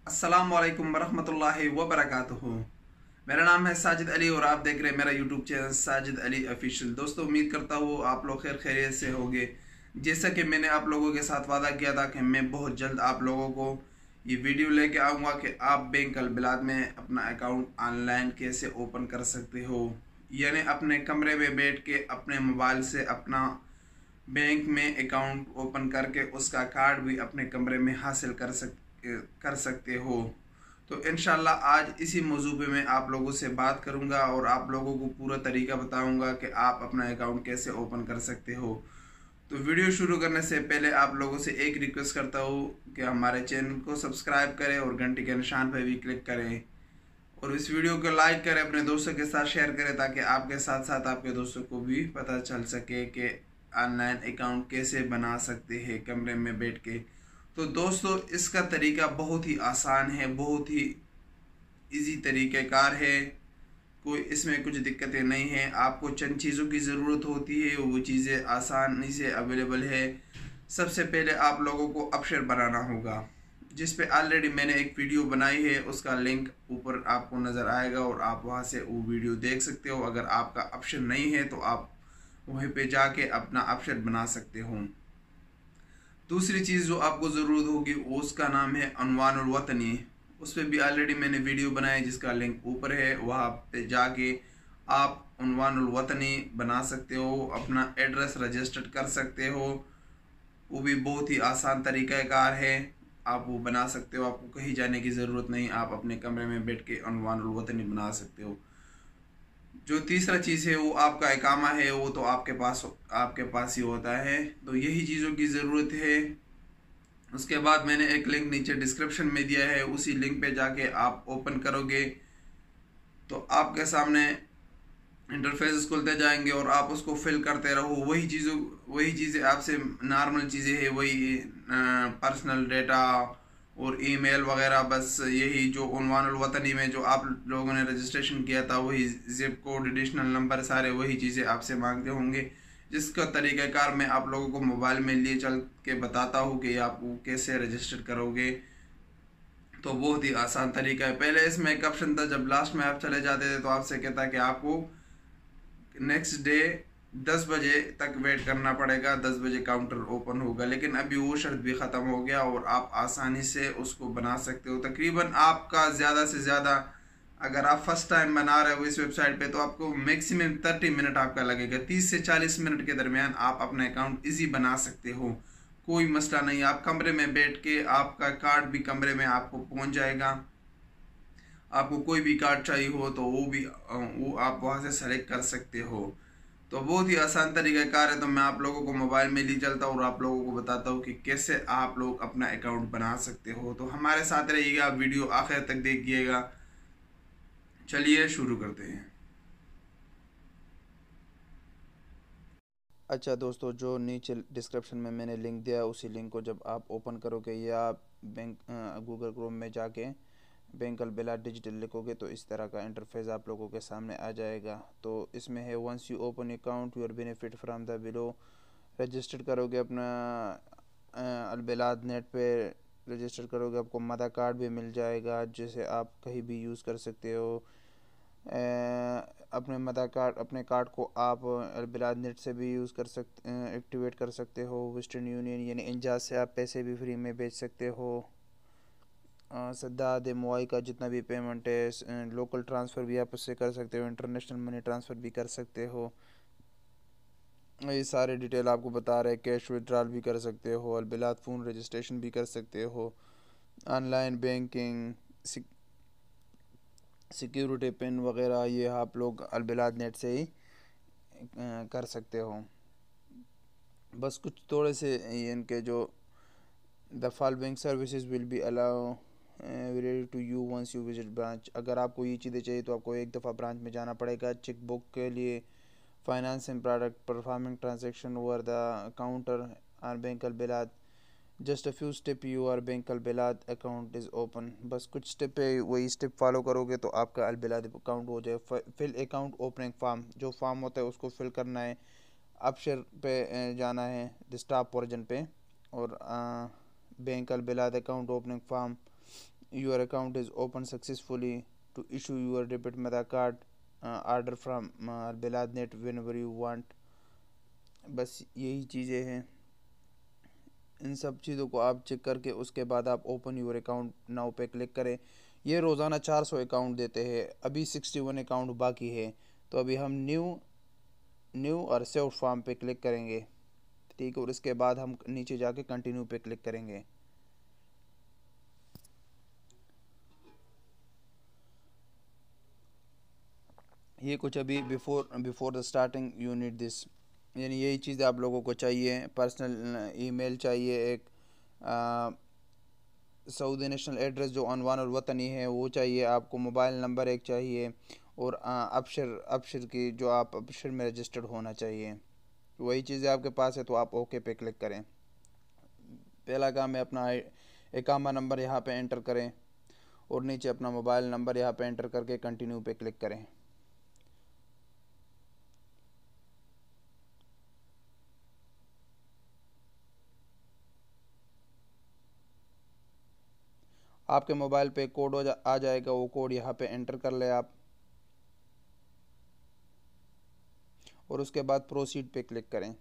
अस्सलाम वालेकुम वरहमतुल्लाहि वबरकातुहू। मेरा नाम है साजिद अली और आप देख रहे हैं मेरा YouTube channel Sajid Ali official. दोस्तों, उम्मीद करता हूँ आप लोग खैर खैरियत से होंगे। जैसा कि मैंने आप लोगों के साथ वादा किया था कि मैं बहुत जल्द आप लोगों को ये वीडियो लेके आऊँगा कि आप बैंक अल बिलाद में अपना अकाउंट ऑनलाइन कैसे ओपन कर सकते हो, यानी अपने कमरे में बैठ के अपने मोबाइल से अपना बैंक में अकाउंट ओपन करके उसका कार्ड भी अपने कमरे में हासिल कर सकते हो। तो इंशाल्लाह आज इसी मौजू पे मैं आप लोगों से बात करूंगा और आप लोगों को पूरा तरीका बताऊंगा कि आप अपना अकाउंट कैसे ओपन कर सकते हो। तो वीडियो शुरू करने से पहले आप लोगों से एक रिक्वेस्ट करता हूँ कि हमारे चैनल को सब्सक्राइब करें और घंटी के निशान पर भी क्लिक करें और इस वीडियो को लाइक करें, अपने दोस्तों के साथ शेयर करें ताकि आपके साथ साथ आपके दोस्तों को भी पता चल सके कि ऑनलाइन अकाउंट कैसे बना सकते हैं कमरे में बैठ के। तो दोस्तों, इसका तरीका बहुत ही आसान है, बहुत ही इजी तरीक़ेकार है। कोई इसमें कुछ दिक्कतें नहीं हैं। आपको चंद चीज़ों की ज़रूरत होती है, वो चीज़ें आसानी से अवेलेबल है। सबसे पहले आप लोगों को अपशर बनाना होगा, जिस पे ऑलरेडी मैंने एक वीडियो बनाई है, उसका लिंक ऊपर आपको नज़र आएगा और आप वहां से वो वीडियो देख सकते हो। अगर आपका अपशर नहीं है तो आप वहीं पे जाके अपना अपशर बना सकते हो। दूसरी चीज़ जो आपको ज़रूरत होगी उसका नाम है अनवानुल वतनी। उस पर भी ऑलरेडी मैंने वीडियो बनाई जिसका लिंक ऊपर है, वहाँ पे जाके आप अनवानुल वतनी बना सकते हो, अपना एड्रेस रजिस्टर कर सकते हो। वो भी बहुत ही आसान तरीक़ाकार है, आप वो बना सकते हो। आपको कहीं जाने की ज़रूरत नहीं, आप अपने कमरे में बैठ के अनवानुल वतनी बना सकते हो। जो तीसरा चीज़ है वो आपका इकामा है, वो तो आपके पास ही होता है। तो यही चीज़ों की ज़रूरत है। उसके बाद मैंने एक लिंक नीचे डिस्क्रिप्शन में दिया है, उसी लिंक पे जाके आप ओपन करोगे तो आपके सामने इंटरफेस खुलते जाएंगे और आप उसको फिल करते रहो। वही चीज़ें आपसे नॉर्मल चीज़ें हैं, वही पर्सनल डेटा और ईमेल वगैरह। बस यही जो उन्वानुल वतनी में जो आप लोगों ने रजिस्ट्रेशन किया था, वही जिप कोड, एडिशनल नंबर, सारे वही चीज़ें आपसे मांगते होंगे, जिसका तरीक़ाकार मैं आप लोगों को मोबाइल में लिए चल के बताता हूँ कि आप वो कैसे रजिस्टर करोगे। तो बहुत ही आसान तरीका है। पहले इसमें एक ऑप्शन था, जब लास्ट में आप चले जाते थे तो आपसे कहता कि आपको नेक्स्ट डे 10 बजे तक वेट करना पड़ेगा, 10 बजे काउंटर ओपन होगा। लेकिन अभी वो शर्त भी ख़त्म हो गया और आप आसानी से उसको बना सकते हो। तकरीबन आपका ज़्यादा से ज़्यादा, अगर आप फर्स्ट टाइम बना रहे हो इस वेबसाइट पे, तो आपको मैक्सिमम 30 मिनट आपका लगेगा। 30 से 40 मिनट के दरमियान आप अपना अकाउंट ईजी बना सकते हो, कोई मसला नहीं। आप कमरे में बैठ के, आपका कार्ड भी कमरे में आपको पहुंच जाएगा। आपको कोई भी कार्ड चाहिए हो तो वो आप वहाँ से सेलेक्ट कर सकते हो। तो बहुत ही आसान तरीका कार है। तो मैं आप लोगों को मोबाइल में ले चलता हूँ और आप लोगों को बताता हूँ कि कैसे आप लोग अपना अकाउंट बना सकते हो। तो हमारे साथ रहिएगा, वीडियो आखिर तक देखिएगा। चलिए शुरू करते हैं। अच्छा दोस्तों, जो नीचे डिस्क्रिप्शन में मैंने लिंक दिया है, उसी लिंक को जब आप ओपन करोगे या बैंक गूगल क्रोम में जाके बैंक अल बिलाद डिजिटल लिखोगे तो इस तरह का इंटरफेस आप लोगों के सामने आ जाएगा। तो इसमें है, once you open account your benefit from the below. Register करोगे अपना अल बिलाद नेट पे रजिस्टर करोगे, आपको मदा कार्ड भी मिल जाएगा जिसे आप कहीं भी यूज़ कर सकते हो। अपने कार्ड को आप बिलाद नेट से भी यूज़ कर सकते, एक्टिवेट कर सकते हो। वेस्टर्न यूनियन यानी इंजाज से आप पैसे भी फ्री में भेज सकते हो। सद्दाद मुआई का जितना भी पेमेंट है, लोकल ट्रांसफ़र भी आप उससे कर सकते हो, इंटरनेशनल मनी ट्रांसफ़र भी कर सकते हो। ये सारे डिटेल आपको बता रहे हैं। कैश विड्रॉल भी कर सकते हो, अलबिलाद फ़ोन रजिस्ट्रेशन भी कर सकते हो, ऑनलाइन बैंकिंग, सिक्योरिटी पिन वगैरह ये आप लोग अलबिलाद नेट से ही कर सकते हो। बस कुछ थोड़े से इनके जो the following services will be allow related to you once you visit branch. अगर आपको ये चीज़ें चाहिए तो आपको एक दफ़ा ब्रांच में जाना पड़ेगा। चेक बुक के लिए, financing product, performing transaction over the counter or Bank Al Bilad, just a few step you are Bank Al Bilad account is open. बस कुछ स्टेप है, वही स्टेप फॉलो करोगे तो आपका अल बिलाद अकाउंट हो जाए। फिल अकाउंट ओपनिंग फॉर्म, जो फॉर्म होता है उसको फिल करना है। अपशर पे जाना है, डेस्कटॉप वर्जन पे, और Bank Al Bilad account opening form your account is opened successfully, to issue your debit method card, order from Albiladnet whenever you want। बस यही चीज़ें हैं। इन सब चीज़ों को आप चेक करके उसके बाद आप ओपन यूर अकाउंट नाउ पे क्लिक करें। ये रोज़ाना 400 अकाउंट देते हैं, अभी 61 अकाउंट बाकी है। तो अभी हम न्यू और सेव फॉर्म पे क्लिक करेंगे, ठीक है, और इसके बाद हम नीचे जाके कंटिन्यू पे क्लिक करेंगे। ये कुछ अभी before the starting you need this, यानी यही चीज़ आप लोगों को चाहिए। पर्सनल ईमेल चाहिए, एक सऊदी नेशनल एड्रेस जो अनवान और वतनी है वो चाहिए आपको, मोबाइल नंबर एक चाहिए, और अबशर की जो आप अबशर में रजिस्टर्ड होना चाहिए। वही चीज़ें आपके पास है तो आप ओके पे क्लिक करें। पहला काम है अपना इकामा नंबर यहाँ पे एंटर करें, और नीचे अपना मोबाइल नंबर यहाँ पे एंटर करके कंटिन्यू पे क्लिक करें। आपके मोबाइल पे कोड आ जाएगा, वो कोड यहाँ पे एंटर कर ले आप, और उसके बाद प्रोसीड पे क्लिक करें।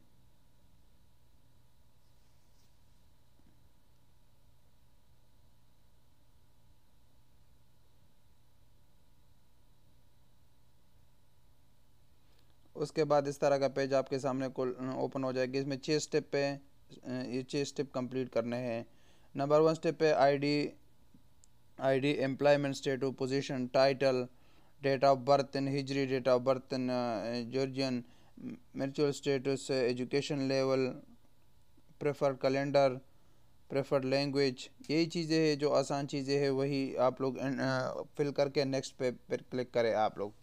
उसके बाद इस तरह का पेज आपके सामने ओपन हो जाएगी। इसमें 6 स्टेप पे ये 6 स्टेप कंप्लीट करने हैं। नंबर 1 स्टेप पे ID, employment status, position, title, date of birth in हिजरी, date of birth in Georgian, marital status, education level, preferred calendar, preferred language. यही चीज़ें हैं जो आसान चीज़ें हैं, वही आप लोग फिल करके नेक्स्ट पे पर क्लिक करें आप लोग,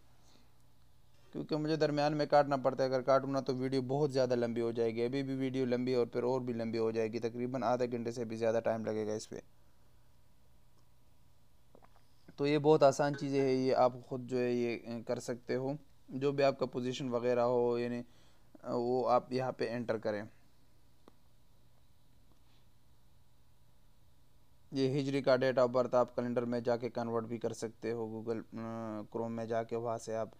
क्योंकि मुझे दरमियान में काटना पड़ता है। अगर काटूँ ना तो वीडियो बहुत ज़्यादा लंबी हो जाएगी। अभी भी वीडियो लंबी और फिर और भी लंबी हो जाएगी, तकरीबन आधा घंटे से भी ज़्यादा टाइम लगेगा इस पर। तो ये बहुत आसान चीज़ें हैं, ये आप ख़ुद जो है ये कर सकते हो। जो भी आपका पोजीशन वगैरह हो, यानी वो आप यहाँ पे एंटर करें। ये हिजरी का डेट ऑफ बर्थ आप कैलेंडर में जाके कन्वर्ट भी कर सकते हो, गूगल क्रोम में जाके वहाँ से आप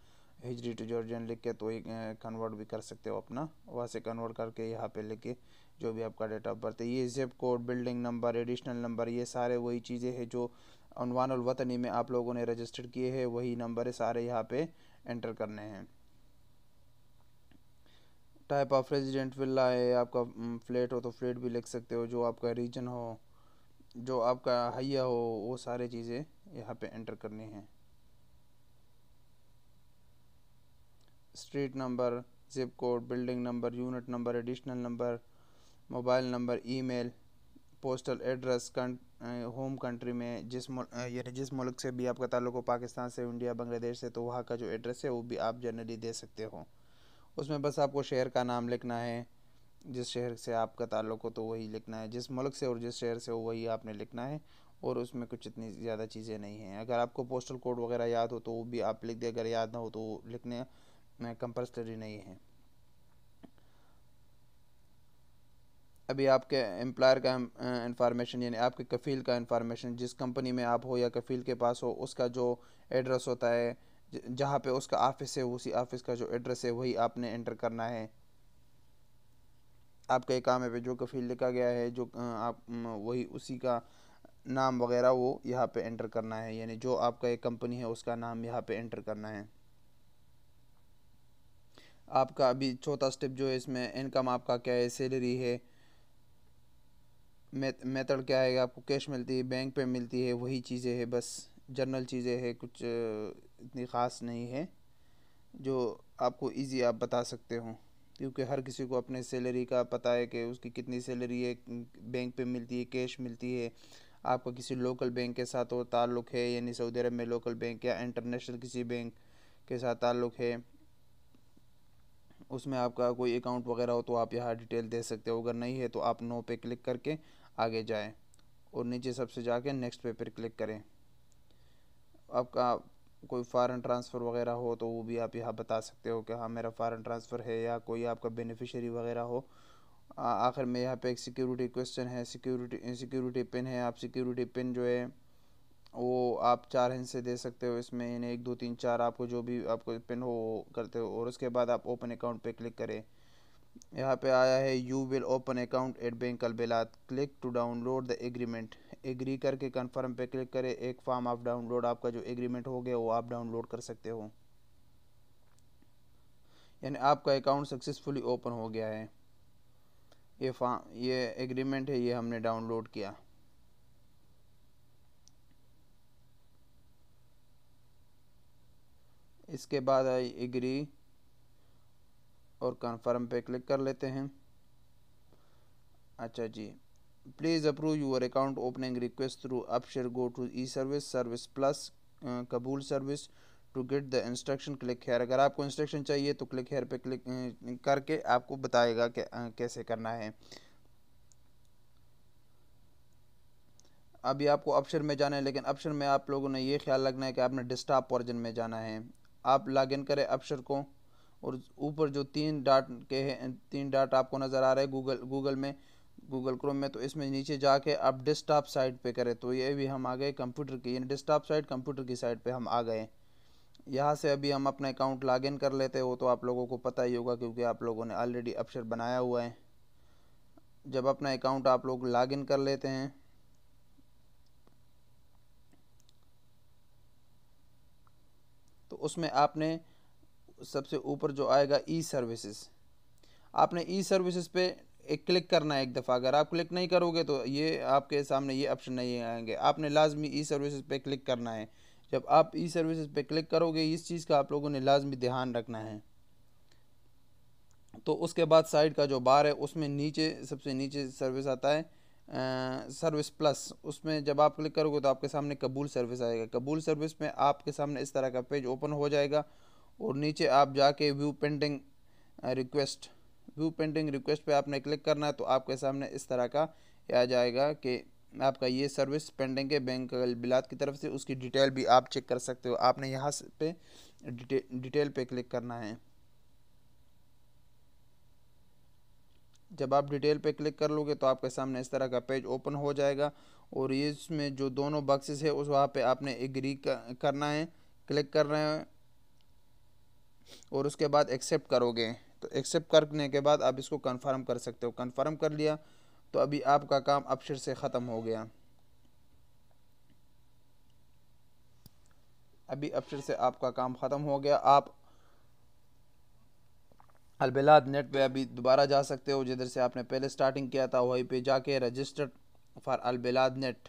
हिजरी टू जॉर्जियन लिख के तो ही कन्वर्ट भी कर सकते हो अपना, वहाँ से कन्वर्ट करके यहाँ पे लिख के जो भी आपका डेट ऑफ बर्थ है। ये zip code, building number, additional number, ये सारे वही चीज़ें हैं जो उन्वान वतनी में आप लोगों ने रजिस्टर किए हैं, वही नंबर है सारे यहाँ पे एंटर करने हैं। टाइप ऑफ रेजिडेंट विला है, आपका फ्लैट हो तो फ्लैट भी लिख सकते हो, जो आपका रीजन हो, जो आपका हैया हो, वो सारी चीज़ें यहाँ पे एंटर करनी है। Street number, zip code, building number, unit number, additional number, mobile number, email, postal address, home country में यानी जिस मुल्क से भी आपका ताल्लुक हो, पाकिस्तान से, इंडिया, बांग्लादेश से, तो वहाँ का जो एड्रेस है वो भी आप जनरली दे सकते हो। उसमें बस आपको शहर का नाम लिखना है, जिस शहर से आपका ताल्लुक हो तो वही लिखना है, जिस मुल्क से और जिस शहर से हो वही आपने लिखना है, और उसमें कुछ इतनी ज़्यादा चीज़ें नहीं हैं। अगर आपको पोस्टल कोड वगैरह याद हो तो वो भी आप लिख दे, अगर याद ना हो तो लिखने कंपल्सरी नहीं है। अभी आपके एम्प्लॉयर का इंफॉर्मेशन, यानी आपके कफ़ील का इंफॉर्मेशन, जिस कंपनी में आप हो या कफ़ील के पास हो, उसका जो एड्रेस होता है, जहाँ पे उसका ऑफिस है, उसी ऑफिस का जो एड्रेस है वही आपने एंटर करना है। आपका काम पे जो कफ़ील लिखा गया है, जो आप वही उसी का नाम वगैरह वो यहाँ पे एंटर करना है, यानी जो आपका एक कंपनी है उसका नाम यहाँ पे एंटर करना है। आपका अभी चौथा स्टेप जो है, इसमें इनकम आपका क्या है, सैलरी है, मेथड क्या है, आपको कैश मिलती है, बैंक पे मिलती है, वही चीज़ें हैं, बस जनरल चीज़ें हैं, कुछ इतनी ख़ास नहीं है, जो आपको इजी आप बता सकते हो, क्योंकि हर किसी को अपने सैलरी का पता है कि उसकी कितनी सैलरी है, बैंक पे मिलती है, कैश मिलती है। आपका किसी लोकल बैंक के साथ हो ताल्लुक़ है, यानी सऊदी अरब में लोकल बैंक या इंटरनेशनल किसी बैंक के साथ ताल्लुक़ है, उसमें आपका कोई अकाउंट वगैरह हो तो आप यहाँ डिटेल दे सकते हो। अगर नहीं है तो आप नो पे क्लिक करके आगे जाएं, और नीचे सबसे जाके नेक्स्ट पे पर क्लिक करें। आपका कोई फ़ॉरेन ट्रांसफ़र वगैरह हो तो वो भी आप यहाँ बता सकते हो कि हाँ मेरा फ़ॉरेन ट्रांसफ़र है, या कोई आपका बेनिफिशियरी वगैरह हो। आखिर में यहाँ पे एक सिक्योरिटी क्वेश्चन है, सिक्योरिटी पिन है, आप सिक्योरिटी पिन जो है वो आप 4 हिस्से दे सकते हो इसमें, यानी 1 2 3 4 आपको जो भी आपको पिन हो वो करते हो। और उसके बाद आप ओपन अकाउंट पे क्लिक करें। यहाँ पे आया है you will open account at Bank AlBilad, click to download the agreement. Agree करके कन्फर्म पे क्लिक करें। एक फॉर्म आप डाउनलोड, आपका जो एग्रीमेंट हो गया वो आप डाउनलोड कर सकते हो, यानी आपका अकाउंट सक्सेसफुली ओपन हो गया है। ये एग्रीमेंट है, ये हमने डाउनलोड किया। इसके बाद आई एग्री और कन्फर्म पे क्लिक कर लेते हैं। अच्छा जी, please approve your account opening request through Absher, go to e service, service plus, Qabul service to get the instruction, click here. अगर आपको इंस्ट्रक्शन चाहिए तो क्लिक हेयर पे क्लिक करके आपको बताएगा कि कैसे करना है। अभी आपको अपशर में जाना है, लेकिन अपशर में आप लोगों ने ये ख्याल रखना है कि आपने डेस्कटॉप वर्जन में जाना है। आप लॉगिन करें अपशर को, और ऊपर जो 3 डॉट के हैं, 3 डॉट आपको नज़र आ रहा है गूगल क्रोम में, तो इसमें नीचे जाके आप डेस्कटॉप साइट पे करें। तो ये भी हम आ गए कंप्यूटर की, यानी डेस्कटॉप साइट कंप्यूटर की साइट पे हम आ गए। यहाँ से अभी हम अपना अकाउंट लॉगिन कर लेते हो, तो आप लोगों को पता ही होगा क्योंकि आप लोगों ने ऑलरेडी अपशर बनाया हुआ है। जब अपना अकाउंट आप लोग लॉगिन कर लेते हैं तो उसमें आपने सबसे ऊपर जो आएगा ई सर्विसेज, आपने ई सर्विसेज पे एक क्लिक करना है एक दफ़ा। अगर आप क्लिक नहीं करोगे तो ये आपके सामने ये ऑप्शन नहीं आएंगे। आपने लाजमी ई सर्विसेज पे क्लिक करना है। जब आप ई सर्विसेज पे क्लिक करोगे, इस चीज़ का आप लोगों ने लाजमी ध्यान रखना है। तो उसके बाद साइड का जो बार है उसमें नीचे सबसे नीचे सर्विस आता है सर्विस प्लस। उसमें जब आप क्लिक करोगे तो आपके सामने कबूल सर्विस आएगा। कबूल सर्विस में आपके सामने इस तरह का पेज ओपन हो जाएगा, और नीचे आप जाके व्यू पेंडिंग रिक्वेस्ट पे आपने क्लिक करना है। तो आपके सामने इस तरह का आ जाएगा कि आपका ये सर्विस पेंडिंग है बैंक अलबिलाद की तरफ से। उसकी डिटेल भी आप चेक कर सकते हो। आपने यहाँ पे डिटेल पे क्लिक करना है। जब आप डिटेल पे क्लिक कर लोगे तो आपके सामने इस तरह का पेज ओपन हो जाएगा, और ये इसमें जो दोनों बॉक्सेस है उस वहाँ पे आपने एग्री करना है, क्लिक कर रहे हैं, और उसके बाद एक्सेप्ट करोगे। तो एक्सेप्ट करने के बाद आप इसको कंफर्म कर सकते हो। कंफर्म कर लिया तो अभी आपका काम अपशर से ख़त्म हो गया। अभी अपशर से आपका काम ख़त्म हो गया। आप अलबिलाद नेट पे अभी दोबारा जा सकते हो, जिधर से आपने पहले स्टार्टिंग किया था वहीं पे जाके रजिस्टर्ड फॉर अलबिलाद नेट,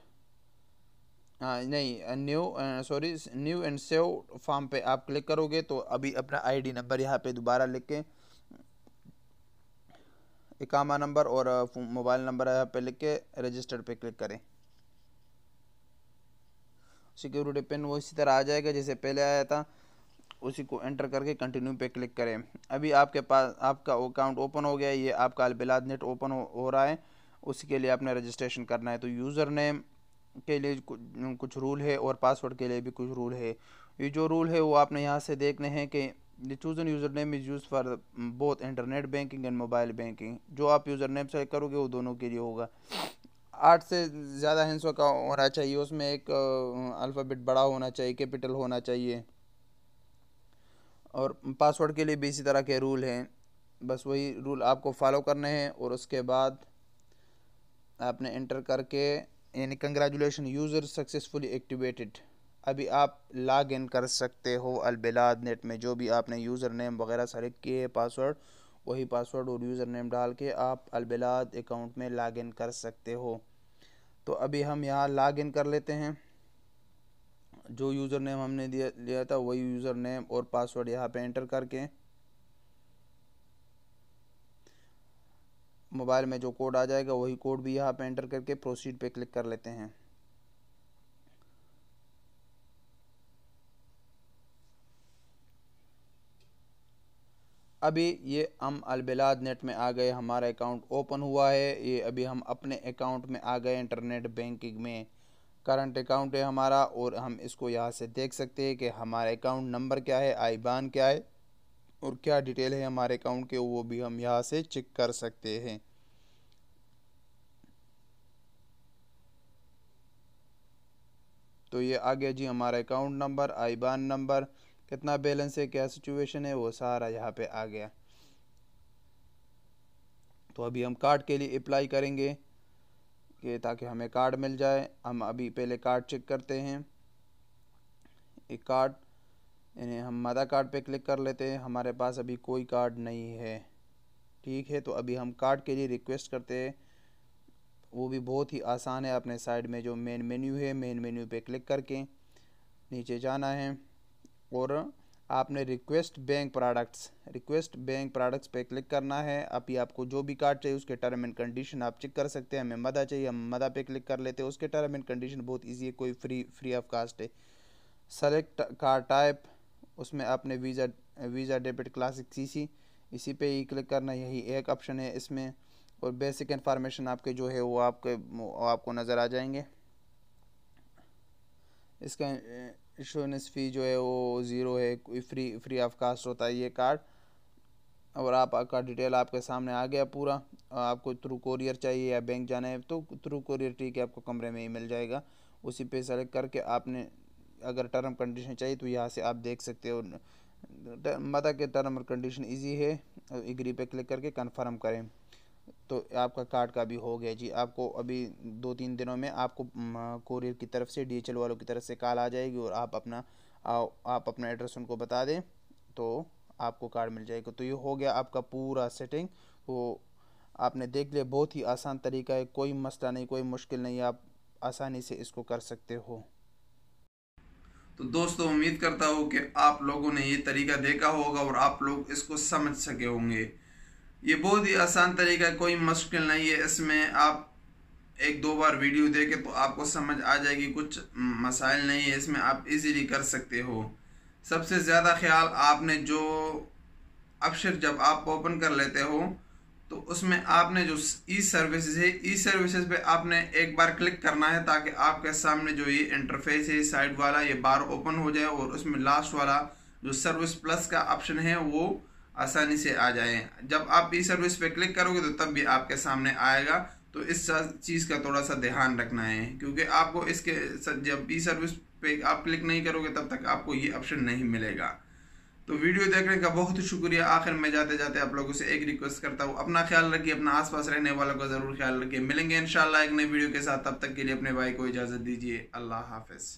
नहीं न्यू एंड सेव फॉर्म पे आप क्लिक करोगे तो अभी अपना आईडी नंबर यहाँ पे दोबारा लिख के, इकामा नंबर और मोबाइल नंबर यहाँ पे लिख के रजिस्टर्ड पे क्लिक करें। सिक्योरिटी पिन वो इसी तरह आ जाएगा जैसे पहले आया था, उसी को एंटर करके कंटिन्यू पे क्लिक करें। अभी आपके पास आपका अकाउंट ओपन हो गया है। ये आपका अलबिलाद नेट ओपन हो रहा है। उसी के लिए आपने रजिस्ट्रेशन करना है। तो यूज़र नेम के लिए कुछ रूल है और पासवर्ड के लिए भी कुछ रूल है। ये जो रूल है वो आपने यहाँ से देखने हैं कि the chosen user name is use for both internet banking and mobile banking. जो आप यूज़र नेम सेलेक्ट करोगे वो दोनों के लिए होगा। 8 से ज़्यादा हिस्सों का होना चाहिए, उसमें एक अल्फ़ाबेट बड़ा होना चाहिए, कैपिटल होना चाहिए। और पासवर्ड के लिए भी इसी तरह के रूल हैं। बस वही रूल आपको फॉलो करने हैं, और उसके बाद आपने एंटर करके, यानी कंग्रेचुलेशन यूज़र सक्सेसफुली एक्टिवेटेड। अभी आप लॉग इन कर सकते हो अलबिलाद नेट में। जो भी आपने यूज़र नेम वगैरह सेलेक्ट किए पासवर्ड, वही पासवर्ड और यूज़र नेम डाल के आप अलबिलाद अकाउंट में लॉग इन कर सकते हो। तो अभी हम यहाँ लॉग इन कर लेते हैं। जो यूज़र नेम हमने लिया था वही यूज़र नेम और पासवर्ड यहाँ पे एंटर करके, मोबाइल में जो कोड आ जाएगा वही कोड भी यहाँ पे एंटर करके प्रोसीड पे क्लिक कर लेते हैं। अभी ये हम अलबिलाद नेट में आ गए, हमारा अकाउंट ओपन हुआ है। ये अभी हम अपने अकाउंट में आ गए इंटरनेट बैंकिंग में। करंट अकाउंट है हमारा, और हम इसको यहाँ से देख सकते हैं कि हमारा अकाउंट नंबर क्या है, आईबान क्या है, और क्या डिटेल है हमारे अकाउंट के, वो भी हम यहाँ से चेक कर सकते हैं। तो ये आ गया जी हमारा अकाउंट नंबर, आईबान नंबर, कितना बैलेंस है, क्या सिचुएशन है, वो सारा यहाँ पे आ गया। तो अभी हम कार्ड के लिए अप्लाई करेंगे कि ताकि हमें कार्ड मिल जाए। हम अभी पहले कार्ड चेक करते हैं। एक कार्ड यानी हम मदा कार्ड पे क्लिक कर लेते हैं। हमारे पास अभी कोई कार्ड नहीं है, ठीक है। तो अभी हम कार्ड के लिए रिक्वेस्ट करते हैं, वो भी बहुत ही आसान है। अपने साइड में जो मेन मेन्यू है, मेन मेन्यू पे क्लिक करके नीचे जाना है और आपने रिक्वेस्ट बैंक प्रोडक्ट्स पे क्लिक करना है। अभी आपको जो भी कार्ड चाहिए उसके टर्म एंड कंडीशन आप चेक कर सकते हैं। हमें मदा चाहिए, हम मदा पे क्लिक कर लेते हैं। उसके टर्म एंड कंडीशन बहुत ईजी है, कोई फ्री ऑफ कास्ट है। सेलेक्ट कार्ड टाइप, उसमें आपने वीज़ा डेबिट क्लासिक सीसी, इसी पे ही क्लिक करना, यही एक ऑप्शन है इसमें। और बेसिक इन्फॉर्मेशन आपके जो है वो आपको नज़र आ जाएंगे। इसका इंश्योरेंस फ़ी जो है वो 0 है, कोई फ्री ऑफ कास्ट होता है ये कार्ड। और आपका डिटेल आपके सामने आ गया पूरा। आपको थ्रू कोरियर चाहिए या बैंक जाना है तो थ्रू कोरियर ठीक है, आपको कमरे में ही मिल जाएगा। उसी पे सेलेक्ट करके आपने अगर टर्म कंडीशन चाहिए तो यहाँ से आप देख सकते हो। मदा के टर्म और कंडीशन इजी है, एग्री पे क्लिक करके कंफर्म करें तो आपका कार्ड का भी हो गया जी। आपको अभी 2-3 दिनों में आपको कोरियर की तरफ से, DHL वालों की तरफ से कॉल आ जाएगी और आप अपना एड्रेस उनको बता दें तो आपको कार्ड मिल जाएगा। तो ये हो गया आपका पूरा सेटिंग। वो आपने देख लिया, बहुत ही आसान तरीका है, कोई मसला नहीं, कोई मुश्किल नहीं, आप आसानी से इसको कर सकते हो। तो दोस्तों उम्मीद करता हूँ कि आप लोगों ने ये तरीका देखा होगा और आप लोग इसको समझ सके होंगे। ये बहुत ही आसान तरीका है, कोई मुश्किल नहीं है। इसमें आप 1-2 बार वीडियो देखें तो आपको समझ आ जाएगी, कुछ मसाइल नहीं है इसमें, आप इजीली कर सकते हो। सबसे ज़्यादा ख्याल आपने जो अक्षर जब आप ओपन कर लेते हो तो उसमें आपने जो ई सर्विसेज है, ई सर्विसेज पे आपने एक बार क्लिक करना है ताकि आपके सामने जो ये इंटरफेस है साइड वाला ये बार ओपन हो जाए और उसमें लास्ट वाला जो सर्विस प्लस का ऑप्शन है वो आसानी से आ जाए। जब आप ई सर्विस पे क्लिक करोगे तो तब भी आपके सामने आएगा। तो इस चीज़ का थोड़ा सा ध्यान रखना है, क्योंकि आपको इसके जब ई सर्विस पे आप क्लिक नहीं करोगे तब तक आपको ये ऑप्शन नहीं मिलेगा। तो वीडियो देखने का बहुत शुक्रिया। आखिर में जाते जाते आप लोगों से एक रिक्वेस्ट करता हूँ, अपना ख्याल रखिए, अपना आसपास रहने वालों का ज़रूर ख्याल रखिए। मिलेंगे इंशाल्लाह एक नई वीडियो के साथ, तब तक के लिए अपने भाई को इजाज़त दीजिए। अल्लाह हाफ़िज़।